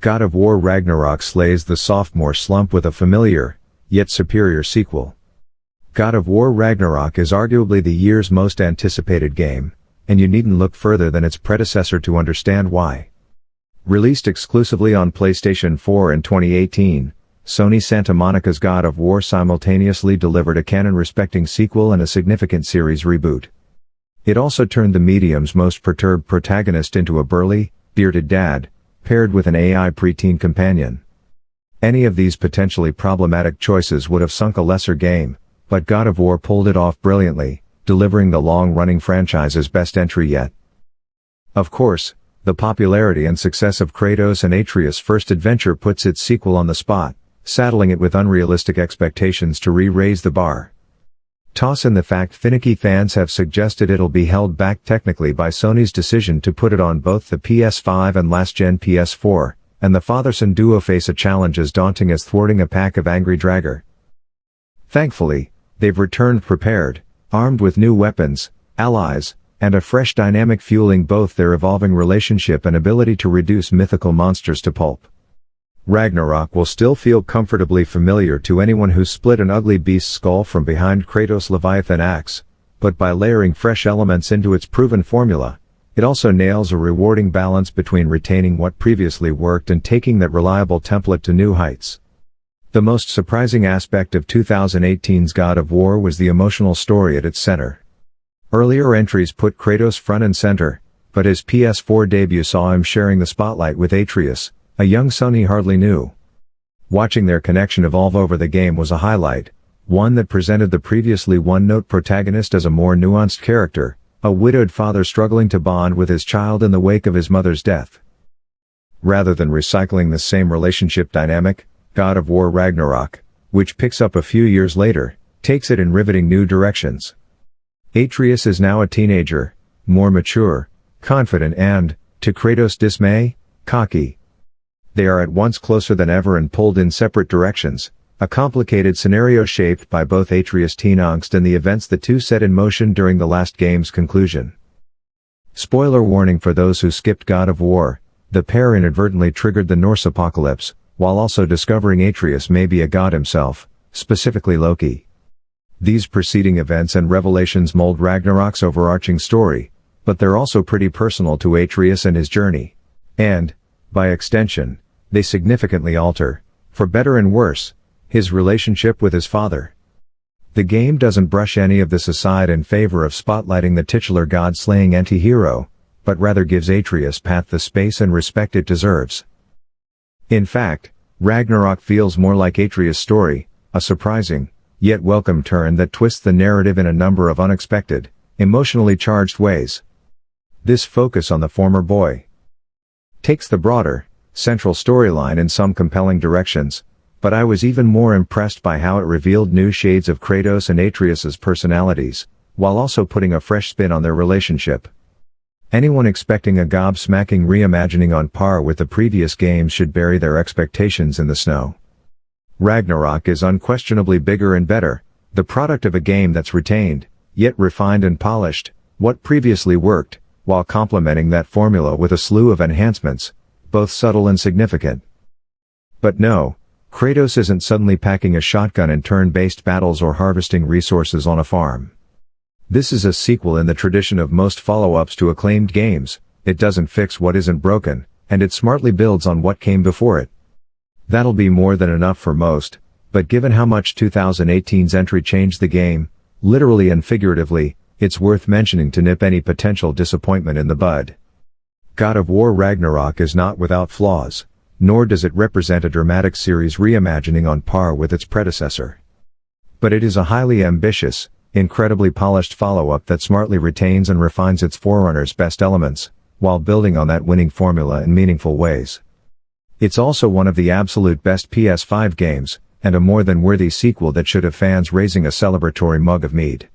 God of War Ragnarok slays the sophomore slump with a familiar, yet superior sequel. God of War Ragnarok is arguably the year's most anticipated game, and you needn't look further than its predecessor to understand why. Released exclusively on PlayStation 4 in 2018, Sony Santa Monica's God of War simultaneously delivered a canon-respecting sequel and a significant series reboot. It also turned the medium's most perturbed protagonist into a burly, bearded dad, paired with an AI preteen companion. Any of these potentially problematic choices would have sunk a lesser game, but God of War pulled it off brilliantly, delivering the long-running franchise's best entry yet. Of course, the popularity and success of Kratos and Atreus' first adventure puts its sequel on the spot, saddling it with unrealistic expectations to re-raise the bar. Toss in the fact finicky fans have suggested it'll be held back technically by Sony's decision to put it on both the PS5 and last-gen PS4, and the father-son duo face a challenge as daunting as thwarting a pack of angry dragger. Thankfully, they've returned prepared, armed with new weapons, allies, and a fresh dynamic fueling both their evolving relationship and ability to reduce mythical monsters to pulp. Ragnarok will still feel comfortably familiar to anyone who's split an ugly beast skull from behind Kratos' Leviathan axe, but by layering fresh elements into its proven formula, it also nails a rewarding balance between retaining what previously worked and taking that reliable template to new heights. The most surprising aspect of 2018's God of War was the emotional story at its center. Earlier entries put Kratos front and center, but his PS4 debut saw him sharing the spotlight with Atreus, a young son he hardly knew. Watching their connection evolve over the game was a highlight, one that presented the previously one-note protagonist as a more nuanced character, a widowed father struggling to bond with his child in the wake of his mother's death. Rather than recycling the same relationship dynamic, God of War Ragnarok, which picks up a few years later, takes it in riveting new directions. Atreus is now a teenager, more mature, confident and, to Kratos' dismay, cocky. They are at once closer than ever and pulled in separate directions, a complicated scenario shaped by both Atreus' teen angst and the events the two set in motion during the last game's conclusion. Spoiler warning for those who skipped God of War, the pair inadvertently triggered the Norse apocalypse, while also discovering Atreus may be a god himself, specifically Loki. These preceding events and revelations mold Ragnarok's overarching story, but they're also pretty personal to Atreus and his journey. And, by extension, they significantly alter, for better and worse, his relationship with his father. The game doesn't brush any of this aside in favor of spotlighting the titular god-slaying anti-hero, but rather gives Atreus' path the space and respect it deserves. In fact, Ragnarok feels more like Atreus' story, a surprising, yet welcome turn that twists the narrative in a number of unexpected, emotionally charged ways. This focus on the former boy takes the broader, central storyline in some compelling directions, but I was even more impressed by how it revealed new shades of Kratos and Atreus' personalities, while also putting a fresh spin on their relationship. Anyone expecting a gobsmacking reimagining on par with the previous games should bury their expectations in the snow. Ragnarok is unquestionably bigger and better, the product of a game that's retained, yet refined and polished, what previously worked, while complementing that formula with a slew of enhancements, both subtle and significant. But no, Kratos isn't suddenly packing a shotgun in turn-based battles or harvesting resources on a farm. This is a sequel in the tradition of most follow-ups to acclaimed games. It doesn't fix what isn't broken, and it smartly builds on what came before it. That'll be more than enough for most, but given how much 2018's entry changed the game, literally and figuratively, it's worth mentioning to nip any potential disappointment in the bud. God of War Ragnarok is not without flaws, nor does it represent a dramatic series reimagining on par with its predecessor. But it is a highly ambitious, incredibly polished follow-up that smartly retains and refines its forerunner's best elements, while building on that winning formula in meaningful ways. It's also one of the absolute best PS5 games, and a more than worthy sequel that should have fans raising a celebratory mug of mead.